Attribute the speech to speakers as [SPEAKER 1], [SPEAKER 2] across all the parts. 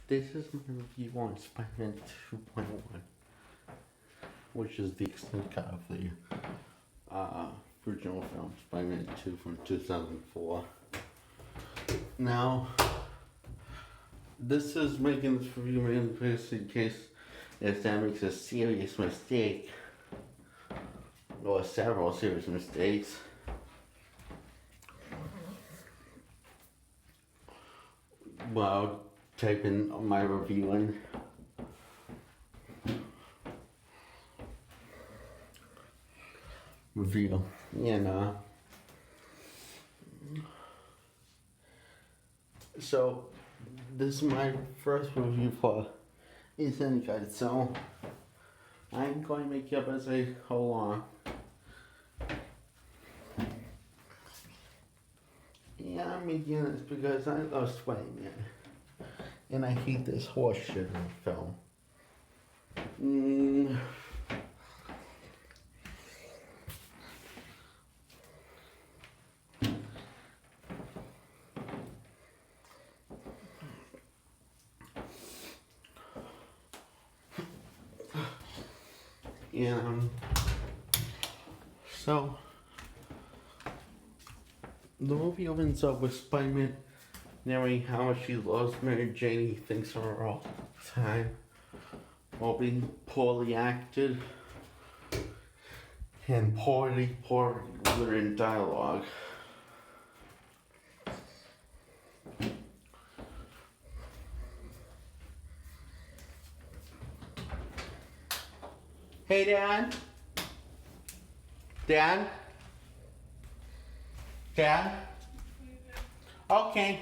[SPEAKER 1] This is my review on Spider-Man 2.1, which is the extended cut of the original film, Spider-Man 2 from 2004. Now, this is making this review just in case if that makes a serious mistake, or several serious mistakes. Well, type in my review in. Review. So, this is my first review for Ethan Guide, so I'm going to make it up as I go along. Yeah, I'm making this because I love Spider-Man. And I hate this horse shit in the film. So the movie opens up with Spider-Man narrating how much he loves Mary Jane. He thinks of her all the time, while being poorly acted and poorly written dialogue. Hey, Dad? Dad? Dad? Okay.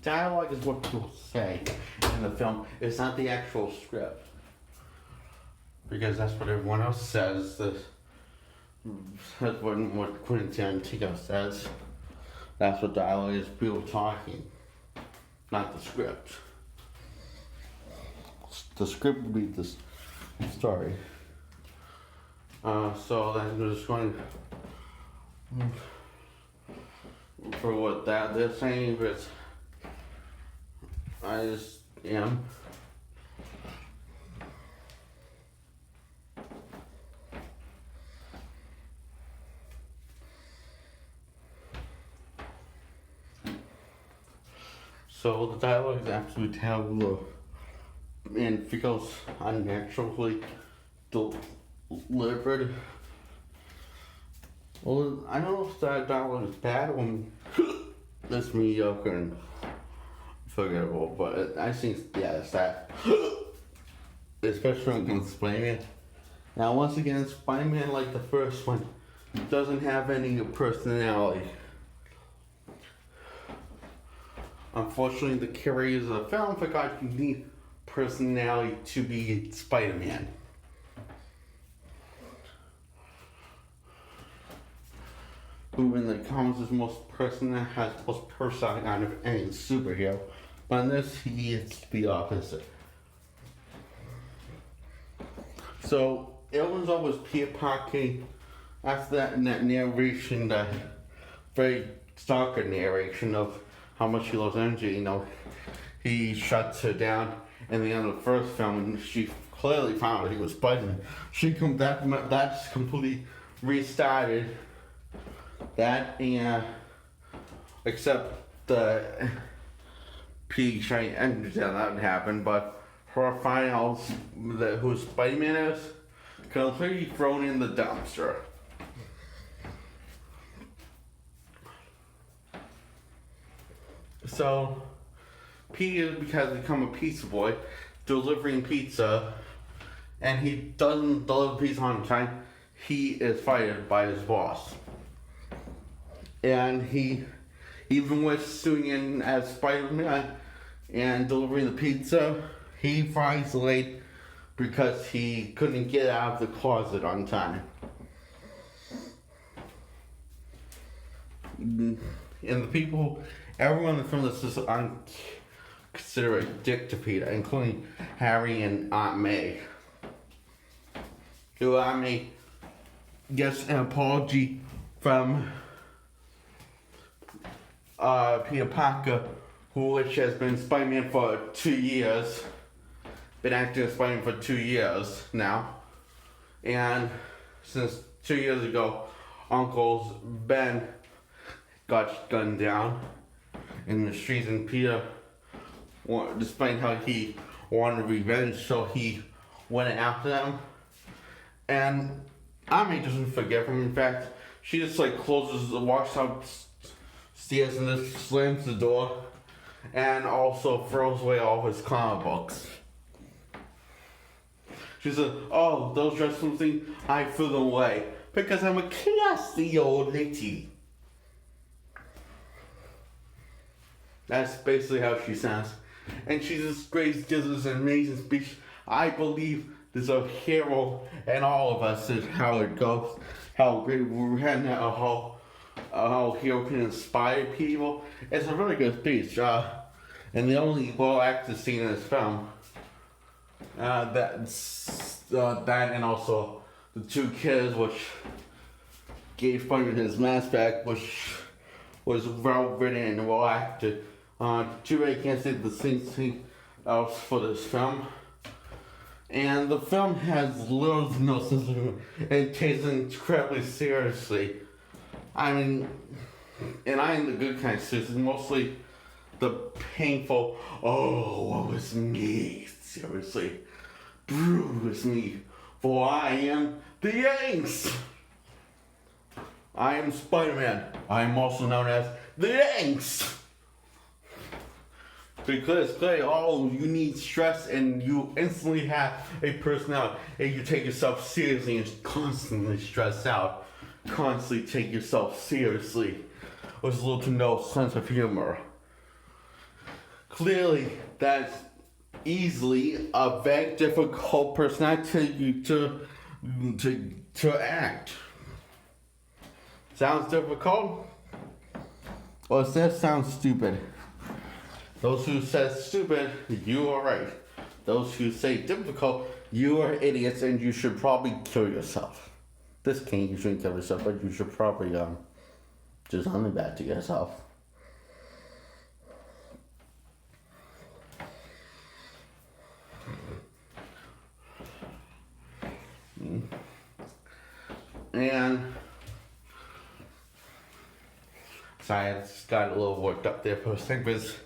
[SPEAKER 1] Dialogue is what people say in the film. It's not the actual script. Because that's what everyone else says. That's what Quentin Tarantino says. That's what dialogue is, people talking. Not the script. The script would be the story. So then I'm just going for what they're saying, but I just am. So the dialogue is absolutely terrible and feels unnaturally delivered. Well, I don't know if that dialogue is bad or it's mediocre and forgettable, but I think, yeah, it's that. Especially against Spider-Man. Now, once again, Spider-Man, like the first one, doesn't have any personality. Unfortunately, the creators of the film forgot you need personality to be Spider-Man. Who in the comics is has most personality out of any superhero. But in this, he is the opposite. So, it opens up with Peter Parker. After that, in that narration, that very stalker narration of how much he loves MJ, he shuts her down in the end of the first film, and she clearly found out he was Spider-Man. That's completely restarted that, and except the P trying MJ that would happen, but her finals, who Spider-Man is, completely thrown in the dumpster. So, Pete has become a pizza boy, delivering pizza, and he doesn't deliver pizza on time. He is fired by his boss. And he, even with suing in as Spider-Man and delivering the pizza, he finds late because he couldn't get out of the closet on time. And the people, everyone in the film is just consider a dick to Peter, including Harry and Aunt May. who I may get an apology from Peter Parker, which has been Spider-Man for 2 years. Been acting as Spider-Man for 2 years now. And since 2 years ago, Uncle Ben got gunned down in the streets, and Peter, despite how he wanted revenge, so he went after them. And Ami doesn't forgive him. In fact, she just walks upstairs and just slams the door, and also throws away all his comic books. She said, "Oh, those dressing things, I threw them away because I'm a classy old lady." That's basically how she sounds. And she just gives this amazing speech. I believe there's a hero in all of us, is how it goes. How great we're having how hero can inspire people. It's a really good speech. And the only well-acted scene in this film, that and also the two kids, which gave Spider-Man his mask back, which was well written and well acted. Too bad I can't say the same thing else for this film. And the film has little to no sense of humor. It takes it incredibly seriously. I mean, and I am the good kind of seriously, mostly the painful, oh, woe is me, seriously. Bruise me, for I am the Yanks. I am Spider-Man. I am also known as the Yanks. Because clearly, you need stress, and you instantly have a personality, and you take yourself seriously and constantly stress out. Constantly take yourself seriously with little to no sense of humor. Clearly, that's easily a very difficult personality to act. Sounds difficult? Well, that sounds stupid. Those who say stupid, you are right. Those who say difficult, you are idiots, and you should probably kill yourself. You shouldn't kill yourself, but you should probably do something bad to yourself. And sorry, I just got a little worked up there for a second, because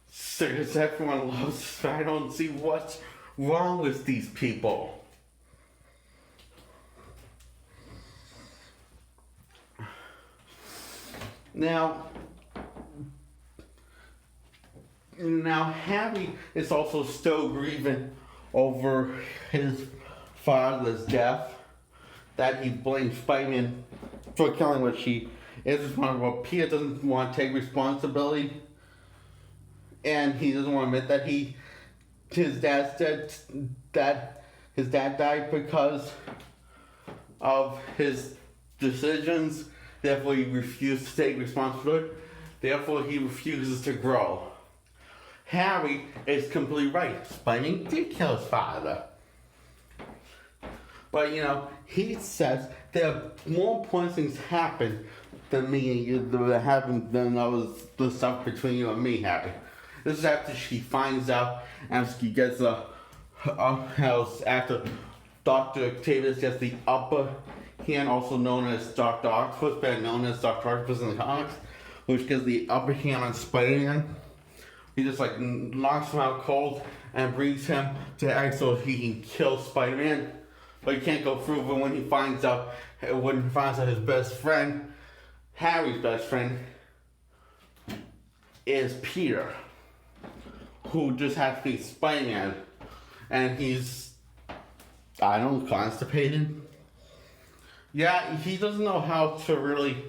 [SPEAKER 1] seriously, everyone loves this. I don't see what's wrong with these people. Now, Harry is also still grieving over his father's death, that he blames Spider-Man for killing, which he is responsible. Peter doesn't want to take responsibility, and he doesn't want to admit that his dad died because of his decisions. Therefore, he refused to take responsibility. Therefore, he refuses to grow. Harry is completely right. Spider-Man did kill his father. But, he says there are more important things happen than me and you that happened than all the stuff between you and me happened. This is after she finds out, and she gets a house after Dr. Octavius gets the upper hand, also known as Dr. Octopus, better known as Dr. Octopus in the comics, which gets the upper hand on Spider-Man. He just knocks him out cold and brings him to act so he can kill Spider-Man. But he can't go through. But when he finds out his best friend, Harry's best friend, is Peter, who just has to be Spider-Man, and he's, constipated. Yeah, he doesn't know how to really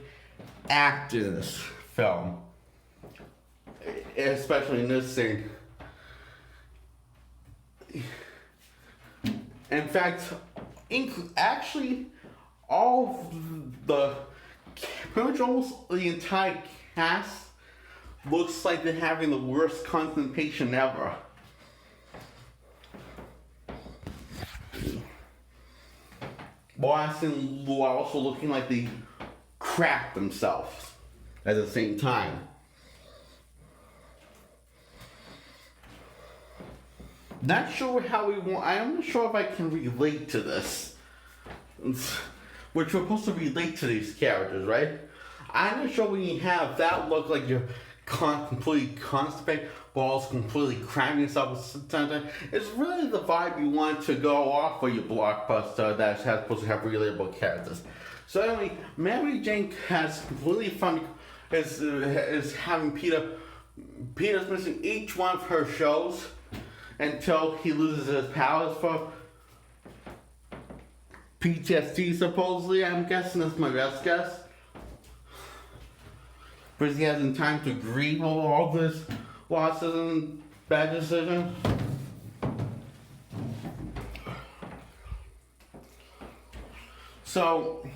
[SPEAKER 1] act in this film, especially in this scene. In fact, actually, pretty much almost the entire cast looks like they're having the worst constipation ever. Boston while also looking like they crap themselves at the same time. Not sure how we want. I'm not sure if I can relate to this. We're supposed to relate to these characters, right? I'm not sure when you have that look like you're completely constipated, but also completely cramming yourself. It's really the vibe you want to go off for your blockbuster that's supposed to have relatable characters. So anyway, Mary Jane has completely fun. Is having Peter's missing each one of her shows until he loses his powers for PTSD, supposedly. I'm guessing that's my best guess. Because he hasn't time to grieve over all this losses and bad decisions. So,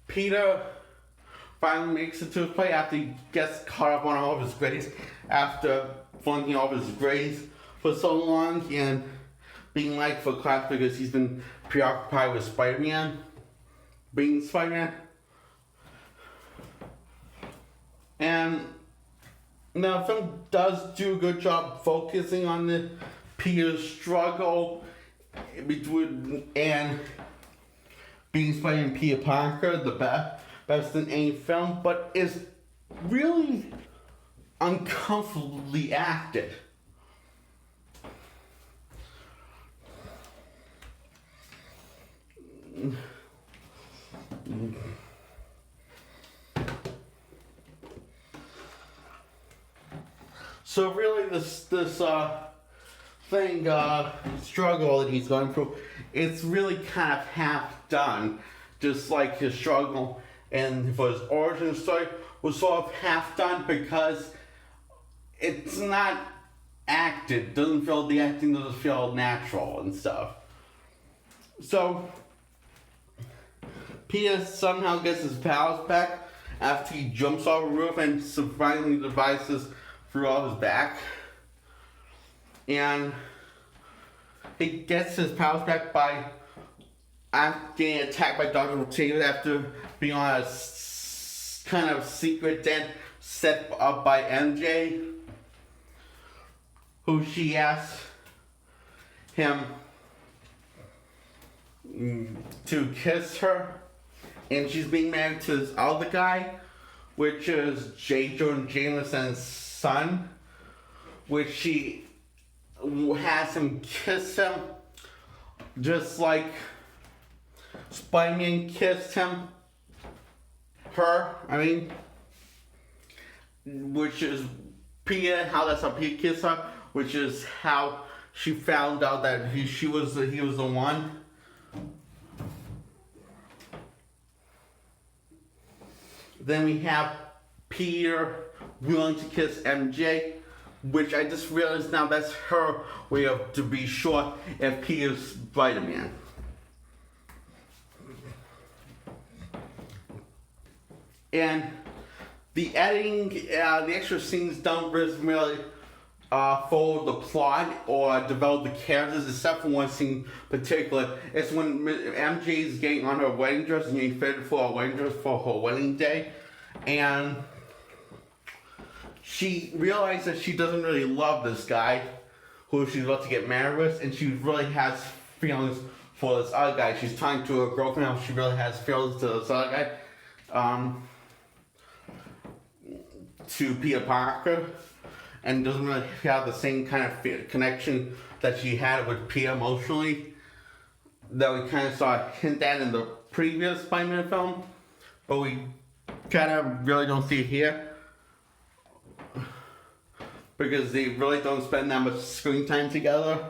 [SPEAKER 1] Peter finally makes it to his play after he gets caught up on all of his grades, after flunking all of his grades for so long and being late for class because he's been preoccupied with Spider-Man, being Spider-Man. And the film does do a good job focusing on the Peter's struggle between and being Spider-Man Peter Parker, the best in any film, but is really uncomfortably acted. So really, this struggle that he's going through, it's really kind of half done, just like his struggle and for his origin story was sort of half done because it's not acted. The acting doesn't feel natural and stuff. So Peter somehow gets his powers back after he jumps off a roof and surprisingly devices through all his back. And he gets his powers back by getting attacked by Dr. Octavius after being on a kind of secret den set up by MJ, who she asks him to kiss her, and she's being married to this other guy, which is J. Jonah Jameson's son, which she has him kiss him just like Spider-Man kissed which is Peter, how that's how Peter kissed her, which is how she found out that he was the one. Then we have Peter willing to kiss MJ, which I just realized now that's her way of, to be sure if Peter's Spider-Man. And the editing, the extra scenes don't really follow the plot or develop the characters, except for one scene in particular. It's when MJ is getting on her wedding dress and getting fitted for a wedding dress for her wedding day. And she realized that she doesn't really love this guy who she's about to get married with, and she really has feelings for this other guy. She's talking to her girlfriend how she really has feelings to this other guy, to Peter Parker, and doesn't really have the same kind of connection that she had with Peter emotionally that we kind of saw hint at in the previous Spider-Man film, but we kind of really don't see it here because they really don't spend that much screen time together.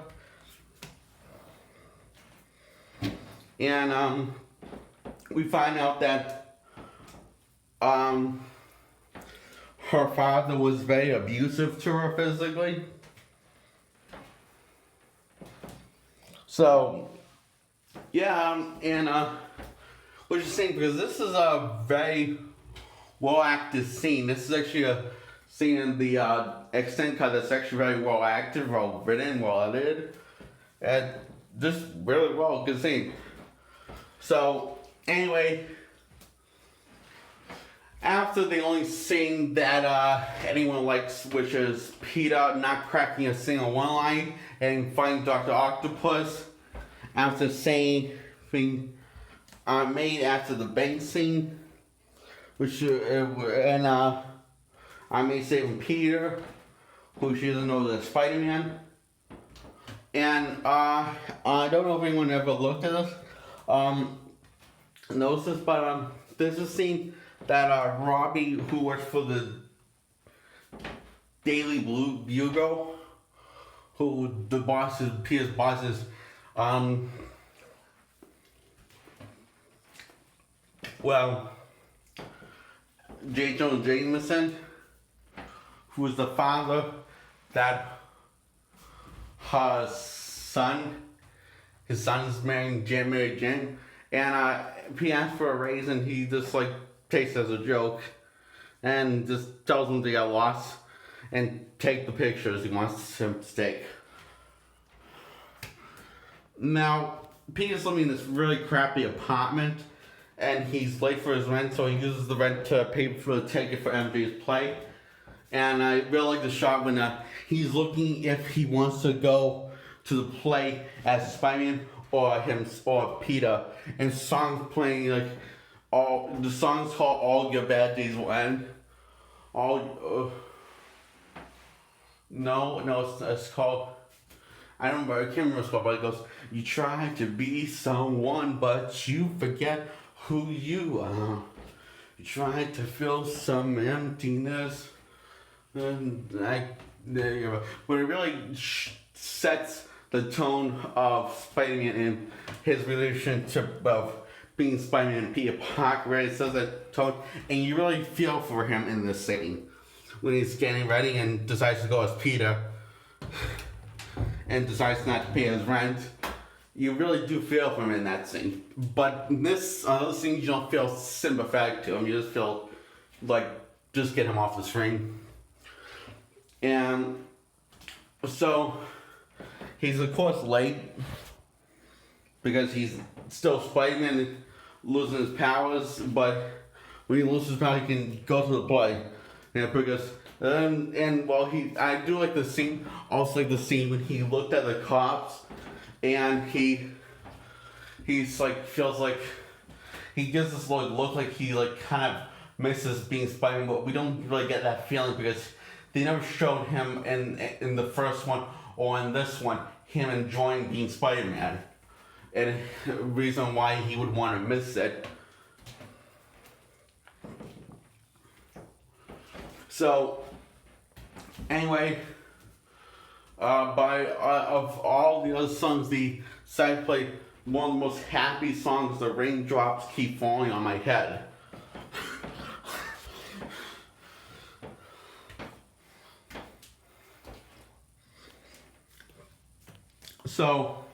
[SPEAKER 1] And we find out that her father was very abusive to her physically. So, yeah, and which is saying, because this is a very well acted scene. This is actually a scene in the extended cut that's actually very well acted, well written, well edited. And just really well, good scene. So, anyway, after the only scene that anyone likes, which is Peter not cracking a single one line and finding Dr. Octopus, after saying being made after the bank scene, which I may saving Peter, who she doesn't know is Spider-Man. And I don't know if anyone ever looked at this, knows this, but there's a scene that Robbie, who works for the Daily Bugle, who the boss is, Peter's boss is, J. Jonah Jameson, who is the father that his son is marrying Mary Jane, and he asked for a raise, and he just like takes it as a joke, and just tells him to get lost and take the pictures he wants him to take. Now, Peter's living in this really crappy apartment, and he's late for his rent, so he uses the rent to pay for the ticket for MJ's play. And I really like the shot when he's looking if he wants to go to the play as Spider-Man or Peter, and songs playing like the song's called "All Your Bad Days Will End." It's called. I can't remember what it's called, but it goes, "You try to be someone, but you forget who you are. You try to fill some emptiness." And there you go. But it really sets the tone of Spider-Man and his relationship of being Spider-Man and Peter Parker. Right? It says that tone, and you really feel for him in this scene when he's getting ready and decides to go as Peter and decides not to pay his rent. You really do feel for him in that scene. But in this other scene, you don't feel sympathetic to him. You just feel like, just get him off the screen. And so he's of course late because he's still Spider-Man, losing his powers, but when he loses his power, he can go to the play. And because I do like the scene, also like the scene when he looked at the cops, and he's like feels like he gives this look like he like kind of misses being Spider-Man, but we don't really get that feeling because they never showed him in the first one or in this one him enjoying being Spider-Man, and the reason why he would want to miss it. So anyway, of all the other songs, the side played one of the most happy songs, "The Raindrops Keep Falling on My Head." So,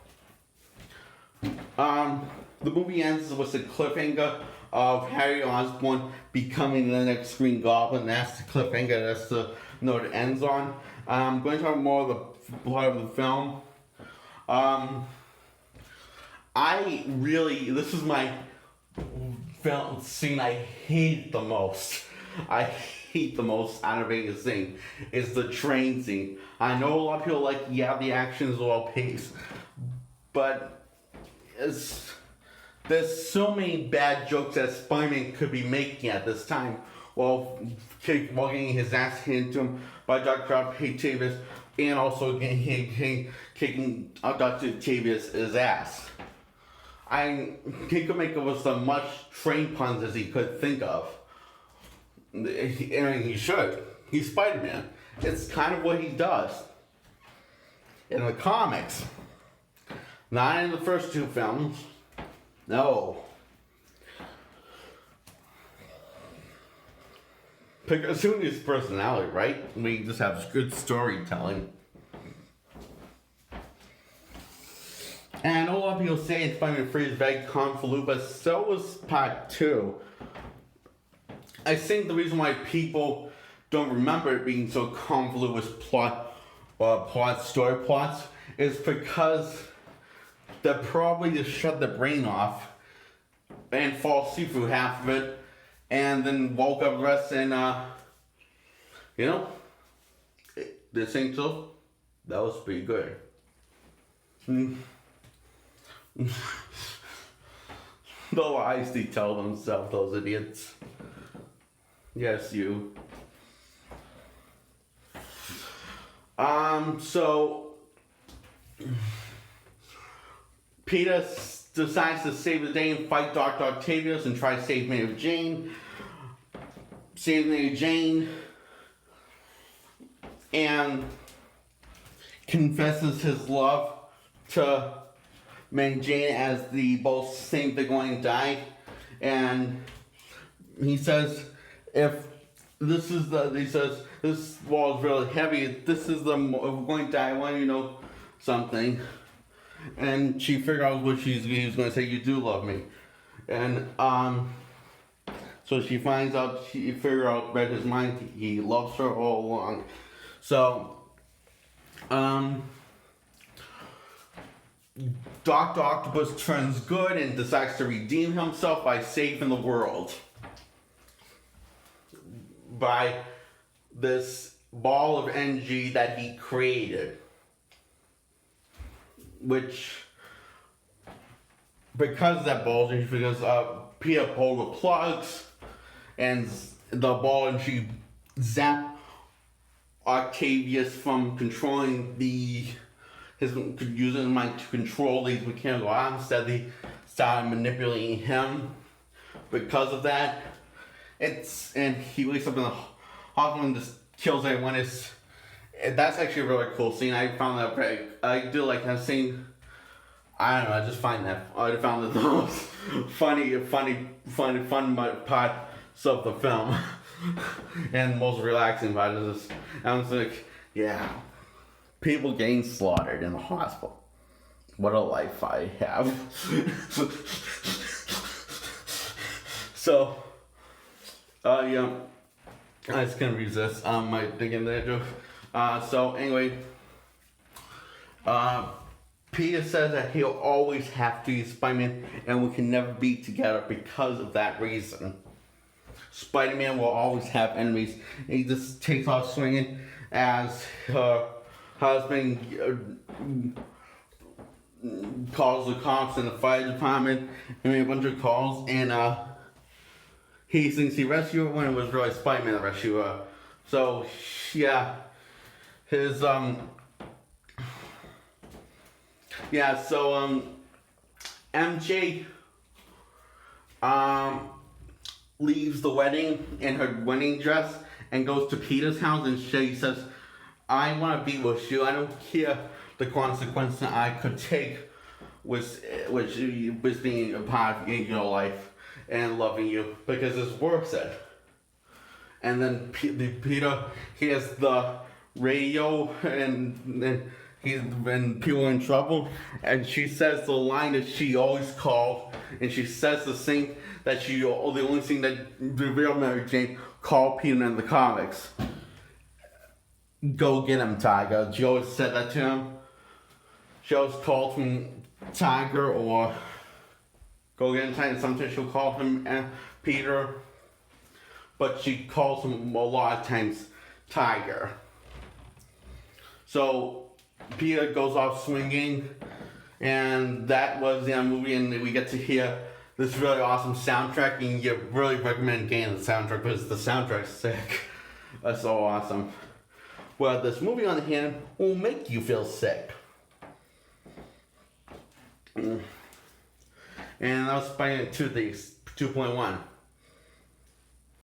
[SPEAKER 1] the movie ends with a cliffhanger of Harry Osborn becoming the next Green Goblin. That's the cliffhanger. That's the note it ends on. I'm going to talk more of the plot of the film. This is my film scene I hate the most. I hate the most out of any scene is the train scene. I know a lot of people like, the action is well paced, but there's so many bad jokes that Spider-Man could be making at this time while getting his ass handed to him by Dr. Octavius, and also kicking Dr. Octavius' ass. He could make up as much train puns as he could think of. I mean, he should. He's Spider-Man. It's kind of what he does. In the comics. Not in the first two films. No. Because who needs personality, right? We just have good storytelling. And I know a lot of people say Spider-Man 3 is very convoluted, but so was part 2. I think the reason why people don't remember it being so convoluted with story plots, is because that probably just shut the brain off and fall asleep through half of it, and then woke up the rest, and you know, this thing so that was pretty good. The lies they tell themselves, those idiots. Yes, you. So Peter decides to save the day and fight Dr. Octavius and try to save Mary Jane. Save Mary Jane and confesses his love to Mary Jane as they both think they're going to die. And he says, if this is he says, this wall is really heavy, this is if we're going to die, I want you to know something. And she figured out what he was going to say, you do love me. And so she figures out read his mind, he loves her all along. So Dr. Octopus turns good and decides to redeem himself by saving the world by this ball of energy that he created, which, because of that ball of energy, because Peter pulled the plugs and the ball of energy zapped Octavius from controlling using his mind to control these mechanical arms. Instead, they started manipulating him. Because of that, and he wakes up in the hospital and just kills everyone. That's actually a really cool scene. I found that I do like that scene. I don't know. I just find that I found it the most fun parts of the film, and most relaxing part is just. I was like, yeah, people getting slaughtered in the hospital. What a life I have. So, yeah, I just couldn't resist. My thinking that joke. So anyway, Peter says that he'll always have to be Spider-Man, and we can never be together because of that reason. Spider-Man will always have enemies. He just takes off swinging as her husband calls the cops and the fire department and a bunch of calls, and he thinks he rescued her when it was really Spider-Man that rescued her. So yeah, his MJ leaves the wedding in her wedding dress and goes to Peter's house, and she says, I want to be with you. I don't care the consequences I could take with being a part of your life and loving you, because it's worth it. And then Peter hears the radio, and when people are in trouble, and she says the line that she always called, and she says the thing that the only thing that the real Mary Jane called Peter in the comics. Go get him, Tiger. She always said that to him. She always called him Tiger, or go get him, Tiger. Sometimes she'll call him Peter, but she calls him a lot of times Tiger. So Peter goes off swinging, and that was the movie, and we get to hear this really awesome soundtrack, and you really recommend getting the soundtrack because the soundtrack's sick. That's so awesome. Well, this movie on the hand will make you feel sick. And that was Spider-Man 2.1.